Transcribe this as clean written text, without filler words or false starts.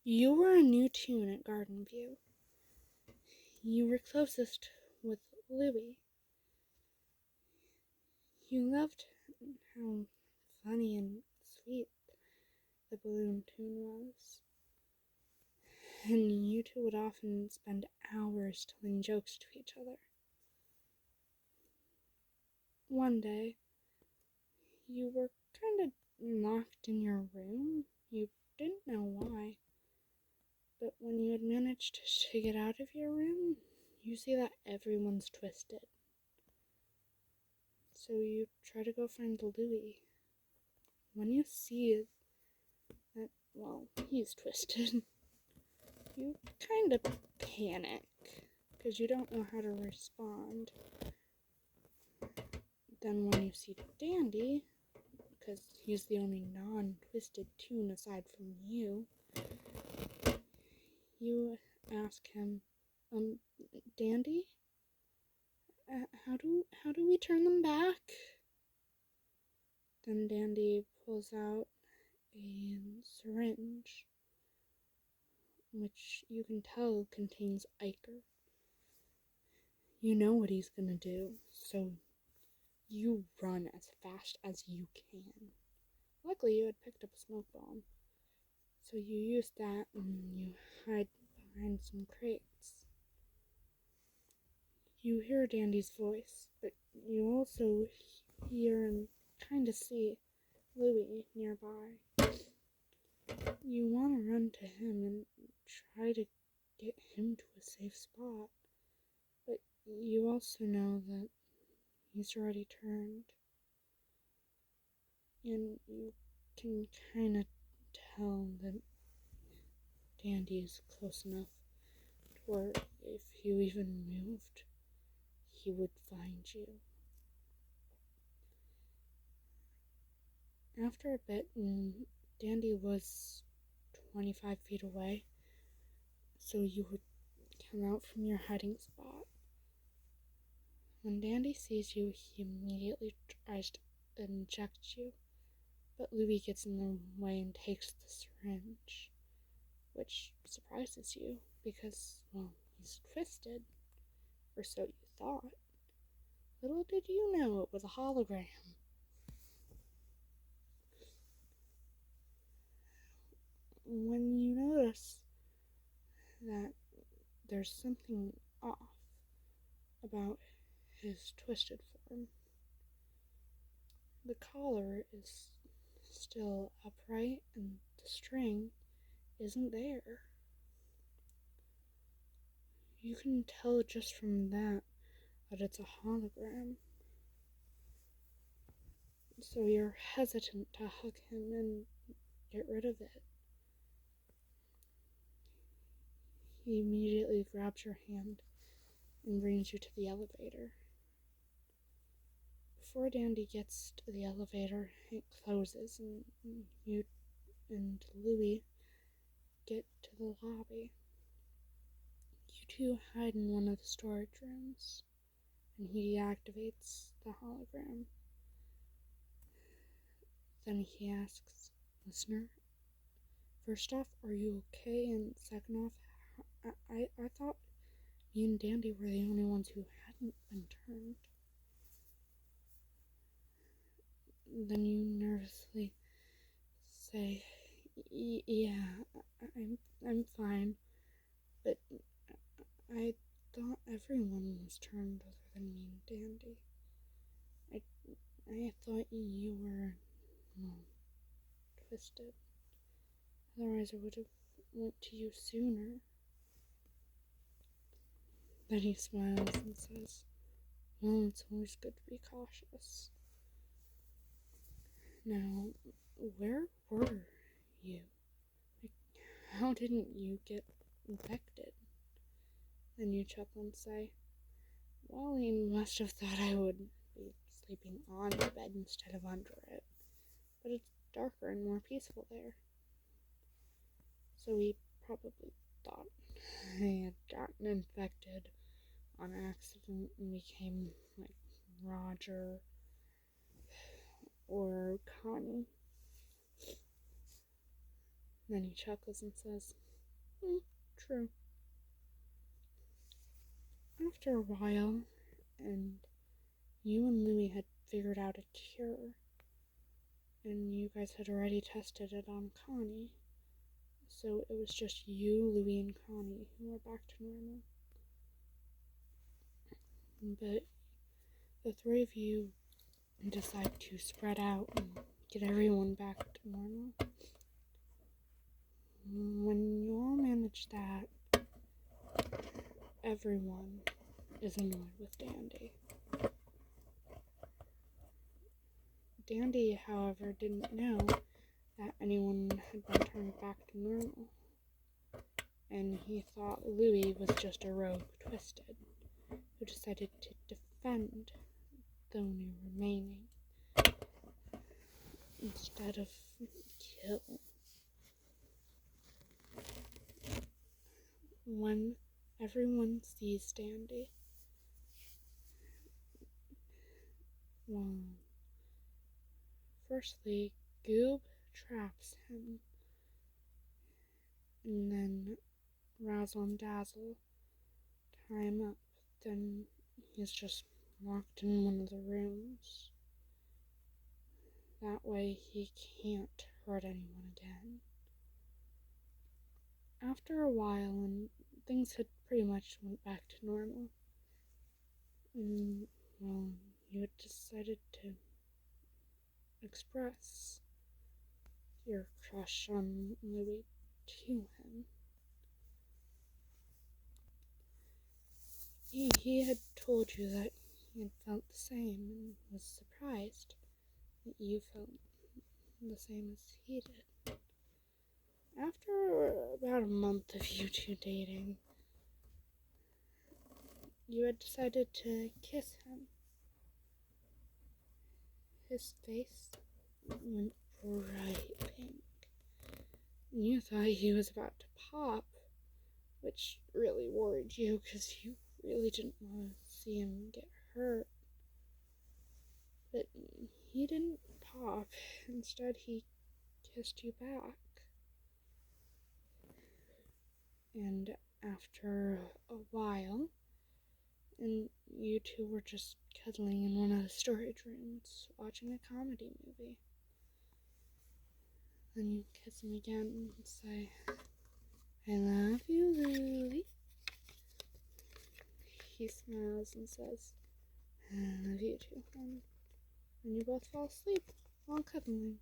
You were a new toon at Garden View. You were closest with Louie. You loved how funny and sweet the balloon toon was. And you two would often spend hours telling jokes to each other. One day, you were kind of locked in your room. You didn't know why. But when you had managed to get out of your room, you see that everyone's twisted. So you try to go find Louie. When you see that, well, he's twisted, you kind of panic because you don't know how to respond. Then when you see Dandy, because he's the only non-twisted toon aside from you, you ask him, Dandy, how do we turn them back? Then Dandy pulls out a syringe, which you can tell contains ichor. You know what he's gonna do, so you run as fast as you can. Luckily, you had picked up a smoke bomb, so you use that and you hide behind some crates. You hear Dandy's voice, but you also hear and kind of see Louie nearby. You want to run to him and try to get him to a safe spot, but you also know that he's already turned, and you can kind of tell that Dandy is close enough to where if you even moved, he would find you. After a bit, Dandy was 25 feet away, so you would come out from your hiding spot. When Dandy sees you, he immediately tries to inject you, but Louie gets in the way and takes the syringe, which surprises you because, well, he's twisted, or so you thought. Little did you know it was a hologram. When you notice that there's something off about his twisted form, the collar is still upright and the string isn't there. You can tell just from that it's a hologram. So you're hesitant to hug him and get rid of it. He immediately grabs your hand and brings you to the elevator. Before Dandy gets to the elevator, it closes and you and Louie get to the lobby. You two hide in one of the storage rooms, and he deactivates the hologram. Then he asks, Listener, first off, are you okay? And second off, I thought me and Dandy were the only ones who hadn't been turned. Then you nervously say, Yeah, I'm fine, but I thought everyone was turned other than me and Dandy. I thought you were, well, twisted. Otherwise I would have went to you sooner. Then he smiles and says, Well, it's always good to be cautious. Now, where were you? How didn't you get infected? Then you chuckle and say, Well, he must have thought I would be sleeping on the bed instead of under it. But it's darker and more peaceful there. So he probably thought I had gotten infected on accident and became like Roger or Connie. Then he chuckles and says, True. After a while, and you and Louie had figured out a cure, and you guys had already tested it on Connie, so it was just you, Louie, and Connie who were back to normal. But the three of you decide to spread out and get everyone back to normal. When you all manage that, everyone is annoyed with Dandy. Dandy, however, didn't know that anyone had been turned back to normal, and he thought Louie was just a rogue Twisted, who decided to defend the only remaining, instead of kill. When everyone sees Dandy, well, firstly, Goob traps him, and then Razzle and Dazzle tie him up. Then he's just locked in one of the rooms. That way he can't hurt anyone again. After a while, and things had pretty much went back to normal, and, well, you had decided to express your crush on Louie to him. He had told you that he had felt the same and was surprised that you felt the same as he did. After about a month of you two dating, you had decided to kiss him. His face went bright pink. You thought he was about to pop, which really worried you because you really didn't want to see him get hurt. But he didn't pop. Instead, he kissed you back. And after a while, and you two were just cuddling in one of the storage rooms, watching a comedy movie. Then you kiss him again and say, "I love you, Louie." He smiles and says, "I love you too, hon." And you both fall asleep while cuddling.